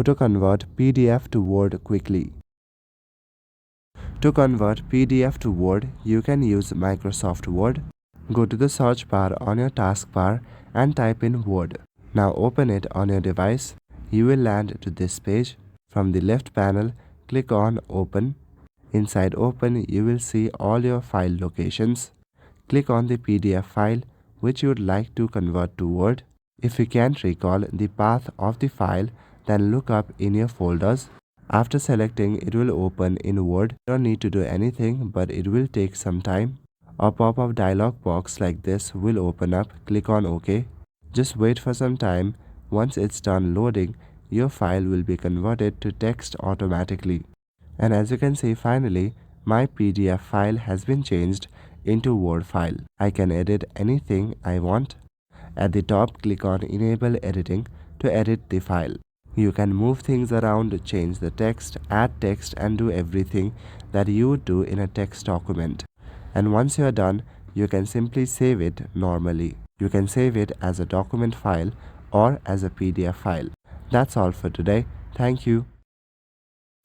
How to convert PDF to Word quickly. To convert PDF to Word, you can use Microsoft Word. Go to the search bar on your taskbar and type in Word. Now open it on your device. You will land to this page. From the left panel, click on Open. Inside Open, you will see all your file locations. Click on the PDF file which you would like to convert to Word. If you can't recall the path of the file, then look up in your folders. After selecting, it will open in Word. You don't need to do anything, but it will take some time. A pop-up dialog box like this will open up. Click on OK. Just wait for some time. Once it's done loading, your file will be converted to text automatically. And as you can see, finally, my PDF file has been changed into Word file. I can edit anything I want. At the top, click on Enable Editing to edit the file. You can move things around, change the text, add text, and do everything that you would do in a text document. And once you are done, you can simply save it normally. You can save it as a document file or as a PDF file. That's all for today. Thank you.